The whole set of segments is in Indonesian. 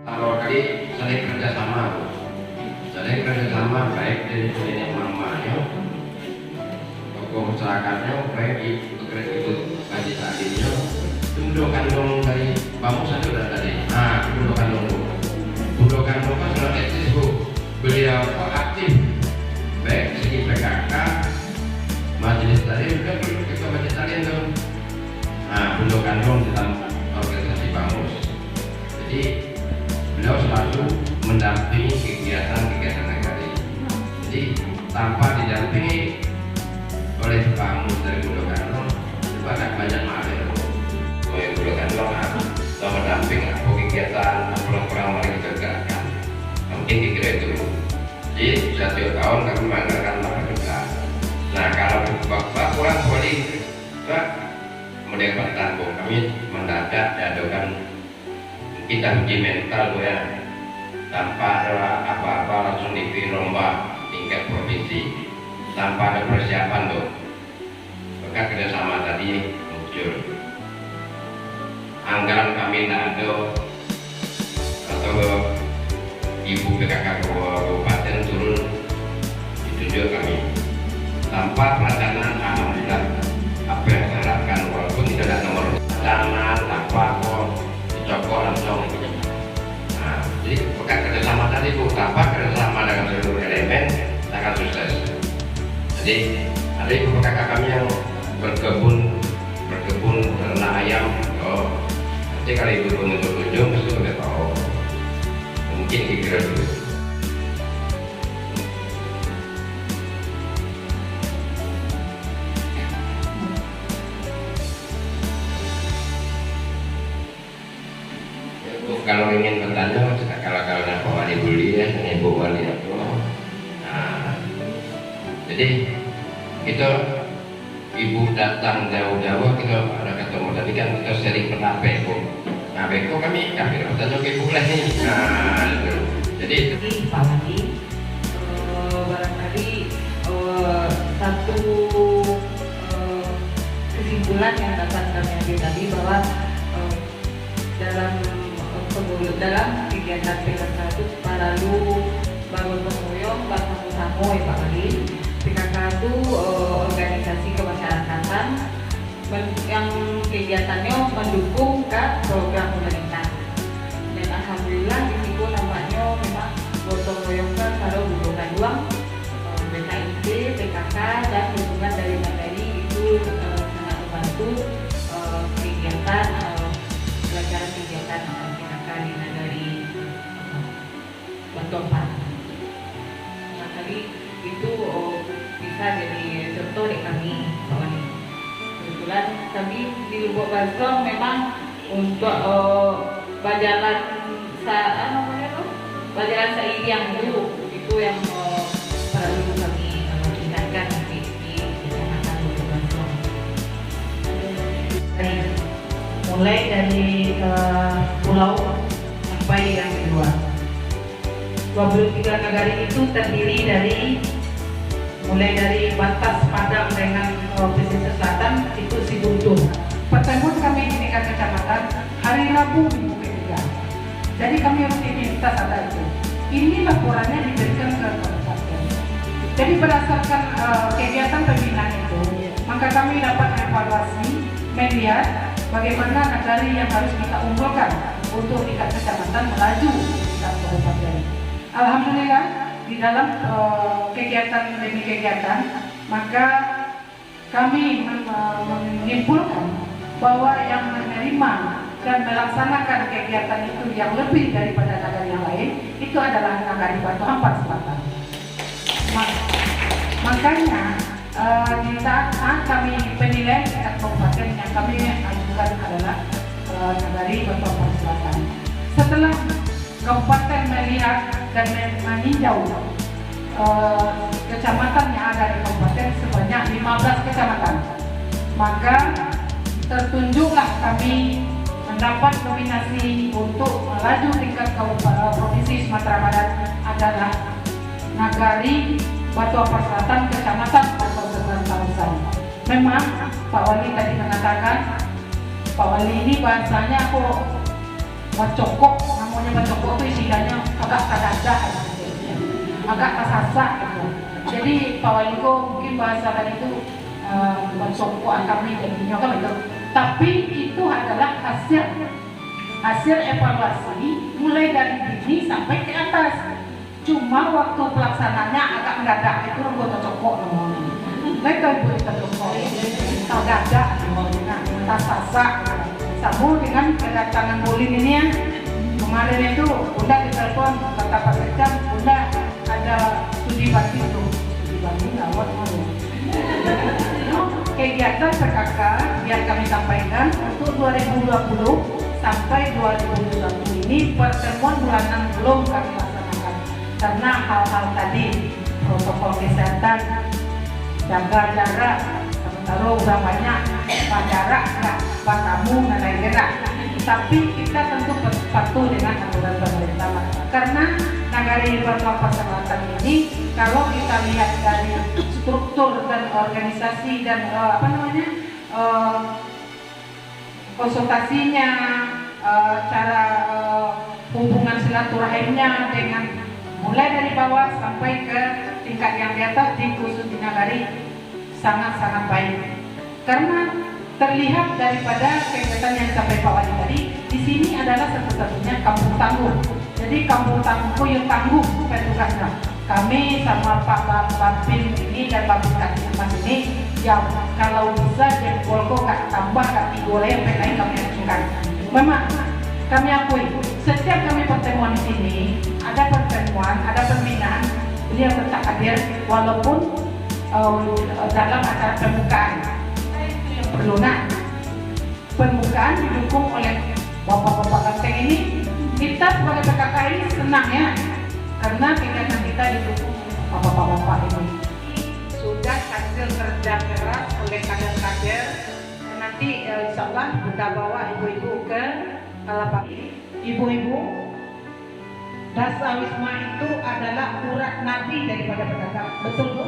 Kalau tadi saling kerjasama baik dari nenek mamanya, tokoh masyarakatnya, baik ibu kaji tadinya, bundo kandung dari Bamusan sudah tadi. Nah, bundo kandung kan sudah eksis bu. Beliau aktif baik segi PKK, majelis taklim kan kita majelis taklim tuh. Nah, bundo kandung di dalam organisasi Bamus. Jadi beliau selalu mendampingi kegiatan-kegiatan negara ini. Jadi tanpa didampingi oleh Bamus dari Bundo Kandung, banyak malah oleh Bundo Kandung atau mendamping apa kegiatan kurang mari kita gerakkan. Mungkin kira itu. Jadi setiap tahun kami mengadakan juga. Nah kalau bapak kurang boleh mendapat tanggung kami mendadak diadakan kita uji mental ya, tanpa ada apa-apa langsung dipilih lomba tingkat provinsi tanpa ada persiapan tuh. Maka kerjasama tadi muncul. Anggaran kami tidak ada atau ibu PKK kabupaten turun ditunjuk kami tanpa perencanaan. Alhamdulillah apa yang saya harapkan walaupun tidak ada nomor perencanaan tanpa cokok langsung. Nah, jadi bukan kerjasama tadi bu, tanpa kerjasama dengan seluruh elemen akan sukses. Jadi ada ibu kakak kami yang berkebun ternak ayam. Oh, nanti kalau ibu menunjuk pasti udah tahu. Mungkin dikira dulu. Kalau ingin bertanya, kalau Pak Wali Buli ya, Ibu Wali itu. Nah, jadi kita ibu datang jauh-jauh kita ada ketemu tadi kan kita sering pernah beko. Nah beko kami bertanya ke ibu lah nih. Nah itu. Jadi Pak Wali barangkali satu kesimpulan yang dapat kami ambil tadi bahwa dalam kegiatan PKK itu lalu bangun penguyung, bangun usaha ya Pak Wali. PKK itu organisasi kemasyarakatan yang kegiatannya mendukung ke program pemerintah. Dan alhamdulillah di situ nampaknya memang gotong royong kalau butuhkan uang BKIP, PKK dan dukungan dari Nagari itu sangat membantu kegiatan pelajaran kegiatan PKK di Nagari Bantopan. Nah tadi itu bisa jadi contoh di kami Pak Wali. Kebetulan kami di Lubuk Basrong memang untuk bajalan bajalan seiri yang dulu itu yang perlu kami tingkatkan di Kecamatan Lubuk Basrong. Mulai dari pulau sampai yang kedua. 23 negara itu terdiri dari mulai dari batas Padang dengan pesisir selatan itu Sibuntur. Pertemuan kami di tingkat kecamatan hari Rabu minggu ketiga. Jadi kami rutinitas ada itu. Ini laporannya diberikan ke kabupaten. Jadi berdasarkan kegiatan pembinaan itu, maka kami dapat evaluasi, melihat bagaimana negara yang harus kita unggulkan untuk tingkat kecamatan melaju tingkat kabupaten. Alhamdulillah di dalam kegiatan demi kegiatan maka kami menyimpulkan bahwa yang menerima dan melaksanakan kegiatan itu yang lebih daripada negara yang lain itu adalah negara Batu Ampar Selatan. Makanya di saat kami penilaian tingkat kabupaten yang kami ajukan adalah negara Batu Ampar Selatan. Setelah kabupaten melihat dan meninjau kecamatan yang ada di kabupaten sebanyak 15 kecamatan, maka tertunjuklah kami mendapat nominasi untuk melaju tingkat provinsi Sumatera Barat adalah Nagari Batu Ampar Selatan Kecamatan Batu Ampar Selatan. Memang Pak Wali tadi mengatakan Pak Wali ini bahasanya kok macokok, namanya macokok itu istilahnya agak kadadah, agak kasasak gitu. Jadi Pak Wali kok mungkin bahasa tadi itu macokok kami jadinya kan itu. Tapi itu adalah hasil evaluasi mulai dari dini sampai ke atas. Cuma waktu pelaksananya agak mendadak, itu anggota cokok namanya. Mereka ibu cokok, tak dadak, tak sasak. Sambung dengan kedatangan Bolin ini ya. Kemarin itu Bunda ditelepon kata Pak Sekda, Bunda ada studi banding tuh, studi banding lawat malu. Kegiatan PKK biar kami sampaikan untuk 2020 sampai 2021 ini pertemuan bulanan belum kami laksanakan karena hal-hal tadi protokol kesehatan, jaga jarak, sementara udah banyak pak jarak nggak pak tamu nggak gerak. Tapi kita tentu patuh dengan aturan pemerintah karena Nagari Balikpapan Selatan ini kalau kita lihat dari struktur dan organisasi dan konsultasinya, cara hubungan silaturahimnya dengan mulai dari bawah sampai ke tingkat yang di atas di khusus di Nagari sangat-sangat baik karena terlihat daripada kegiatan yang sampai Pak Wali tadi di sini adalah satu-satunya kampung tangguh. Jadi kampung tangguh yang tangguh petugasnya. Kami sama Pak Bapin ini dan Bapak Mas ini yang kalau bisa jempol kok nggak tambah kaki boleh sampai lain kami lakukan. Memang kami akui setiap kami pertemuan di sini ada pertemuan, ada pembinaan beliau tetap hadir walaupun dalam acara pembukaan. Yang perlu pembukaan didukung oleh bapak-bapak ganteng ini. Kita sebagai PKK ini senang ya karena kegiatan kita didukung oleh bapak-bapak ini. Sudah hasil kerja keras oleh kader-kader. Nanti insya Allah kita bawa ibu-ibu ke Kalapang. Ibu-ibu, Dasawisma itu adalah urat nadi daripada PKK. Betul Bu?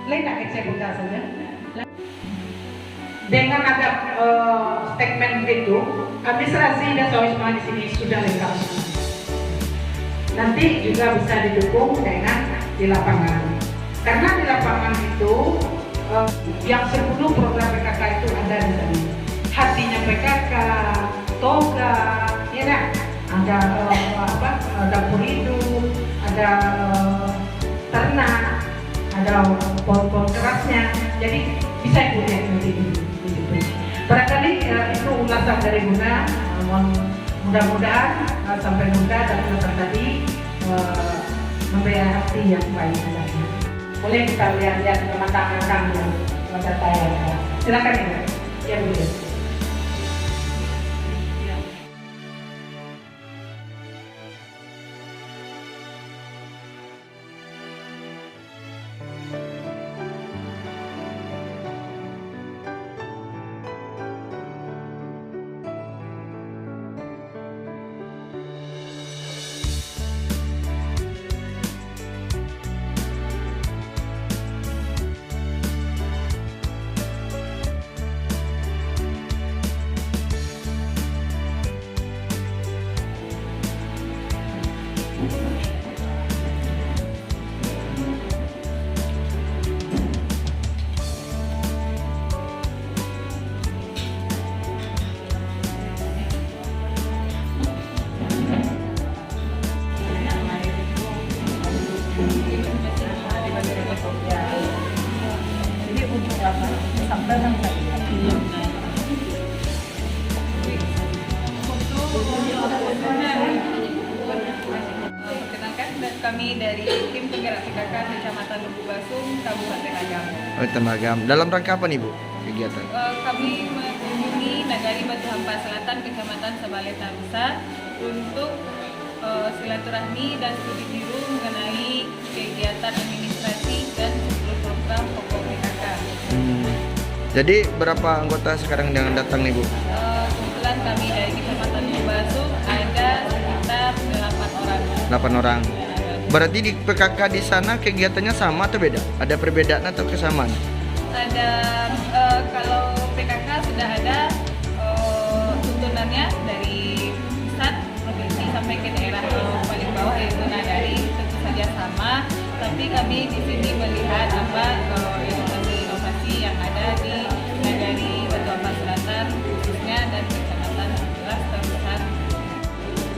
Lain tak kecil Bunda saja. Dengan ada statement itu, administrasi Dasawisma di sini sudah lengkap. Nanti juga bisa didukung dengan di lapangan. Karena di lapangan itu yang 10 program PKK itu ada di sana. Hatinya PKK, toga, ya kan? Ada dapur hidup, ada ternak, ada pohon-pohon kerasnya. Jadi bisa ibu lihat nanti di situ. Barangkali itu ulasan dari Bunda. Mudah-mudahan sampai Bunda dan ulasan tadi memberi arti yang baik adanya. Boleh kita lihat mata-mata mata saya. Silakan ya. Ya Bu. Kami dari tim penggerak PKK Kecamatan Lubu Basung, Kabupaten Agam. Agam. Dalam rangka apa nih Bu kegiatan? Kami mengunjungi Nagari Batu Hampa Selatan, Kecamatan Sabaleta Besar untuk silaturahmi dan studi biru mengenai kegiatan administrasi dan program pokok PKK. Jadi berapa anggota sekarang yang datang nih Bu? Kebetulan kami dari Kecamatan Lubu Basung ada sekitar 8 orang. 8 orang. Berarti di PKK di sana kegiatannya sama atau beda? Ada perbedaan atau kesamaan? Ada kalau PKK sudah ada Tapi kami di sini melihat apa inovasi-inovasi yang ada di Nagari Batu Ampar Selatan khususnya dan Kecamatan Beras terbesar.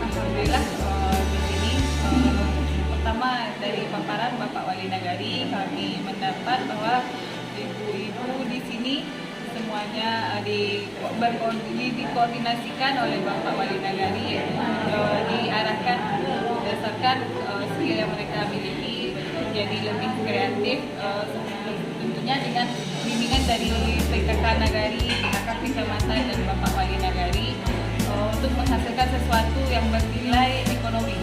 Alhamdulillah di sini pertama dari paparan Bapak Wali Nagari kami mendapat bahwa ibu-ibu di sini semuanya dikoordinasikan oleh Bapak Wali Nagari, diarahkan berdasarkan skill yang mereka miliki jadi lebih kreatif, tentunya dengan bimbingan dari PKK Nagari, PKK Kecamatan dan Bapak Wali Nagari untuk menghasilkan sesuatu yang bernilai ekonomi,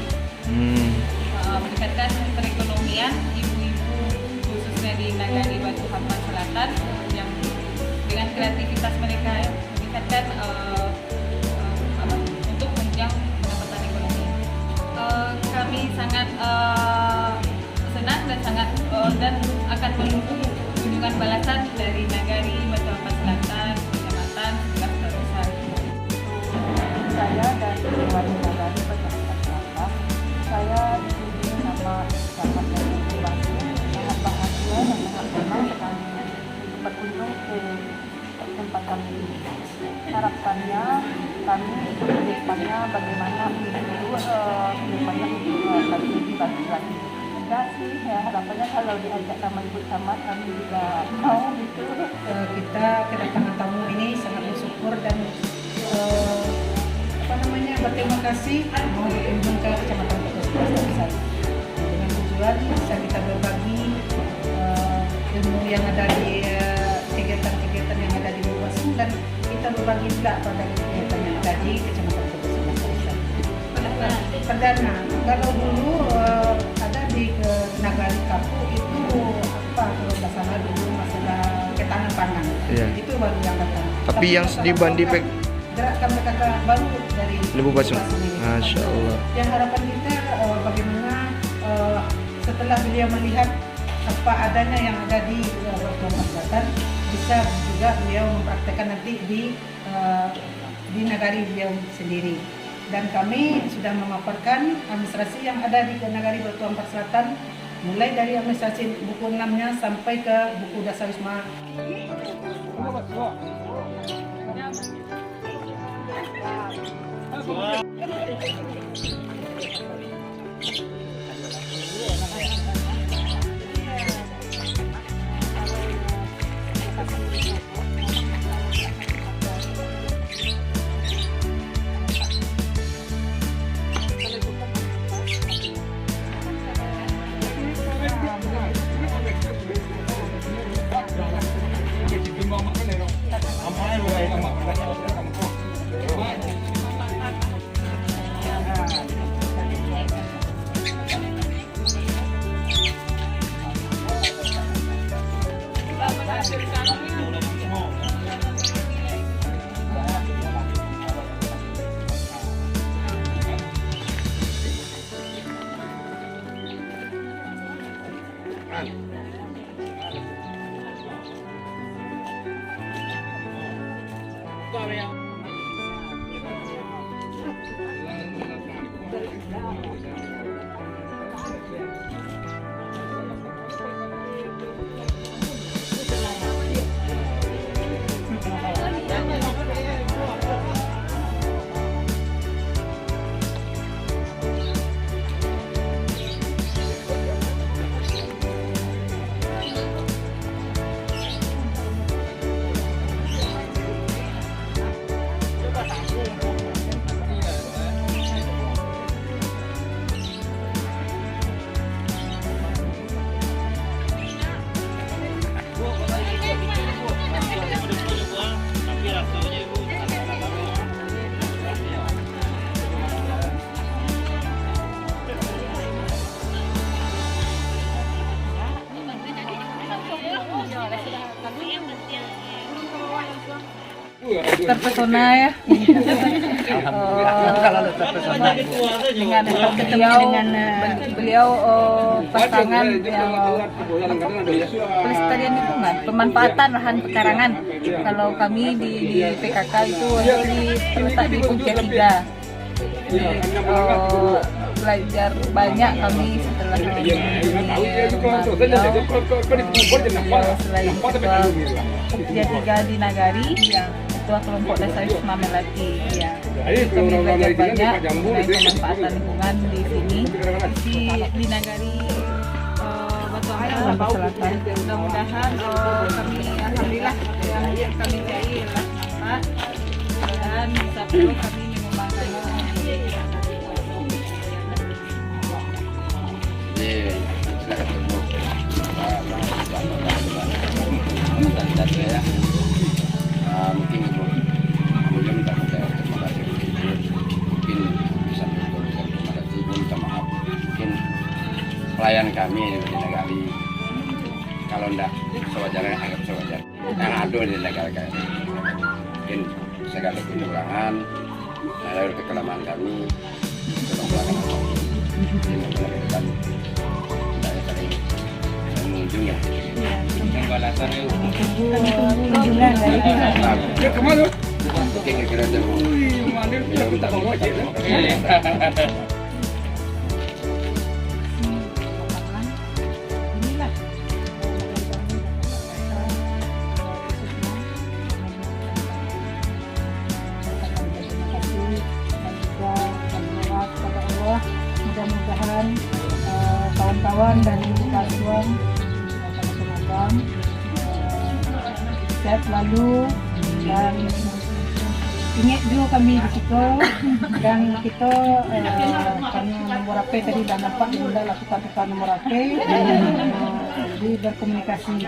meningkatkan perekonomian ibu-ibu khususnya di Nagari Batu Ampar Selatan yang dengan kreativitas mereka meningkatkan untuk menunjang pendapatan ekonomi. Kami sangat senang dan sangat dan akan menunggu kunjungan balasan dari Nagari Batu Ampar Selatan, Kecamatan Beras terbesar. Saya dari Wali Nagari Batu Ampar Selatan. Saya dikunjungi sama sahabat dari Batu, sangat bahagia dan sangat senang sekali berkunjung ke tempat kami ini. Harapannya kami ke depannya bagaimana ibu kedepannya lebih bagus lagi. Enggak sih, ya harapannya kalau diajak sama ibu camat kami juga mau gitu. Kita kedatangan tamu ini sangat bersyukur dan berterima kasih mau berkunjung ke Kecamatan Beras terbesar dengan tujuan bisa kita berbagi ilmu yang ada di kegiatan-kegiatan yang ada di Bawaslu dan kita berbagi juga pada kegiatan yang ada di Kecamatan Beras terbesar. Perdana, kalau dulu ada di Nagari Kapu itu kalau nggak salah dulu masalah ketahanan pangan. Iya. Itu baru yang datang. Tapi yang dibanding gerakan PKK baru dari Lebu Basung. sendiri. Masya Allah. Yang harapan kita bagaimana setelah beliau melihat apa adanya yang ada di Batu Ampar Selatan, bisa juga beliau mempraktekkan nanti di Nagari beliau sendiri. Dan kami sudah memaparkan administrasi yang ada di Nagari Batu Ampar Selatan, mulai dari administrasi buku 6-nya sampai ke buku dasar Wisma. Terpesona ya dengan beliau pasangan yang pelestarian lingkungan, pemanfaatan lahan pekarangan. Kalau kami di PKK itu terletak di Puncak 3. belajar banyak kami setelah beliau selain ketua di Nagari, ketua kelompok dasar Wisma Melati. Ya, kami belajar banyak mengenai pemanfaatan lingkungan di sini di Nagari Batu Ampar Selatan. Mudah-mudahan kami alhamdulillah yang kami cari adalah manfaat dan bisa perlu kami mengembangkannya. Ya. Mungkin ibu minta terima kasih, mungkin bisa terima kasih, minta maaf, mungkin pelayan kami di Nagari kalau enggak sewajarnya anggap sewajar yang ada di negara kami, mungkin segala kekurangan lalu kekelaman kami tolong pelanggan ini mengenalkan saya sering mengunjungi balasan itu kunjungan dari kemana? Oke, kira-kira minta mau aja. Mudah-mudahan kawan-kawan dari Kasuan sehat selalu dan ingat juga kami di situ dan kita kami nomor HP tadi dah nampak sudah lakukan nomor HP jadi berkomunikasi.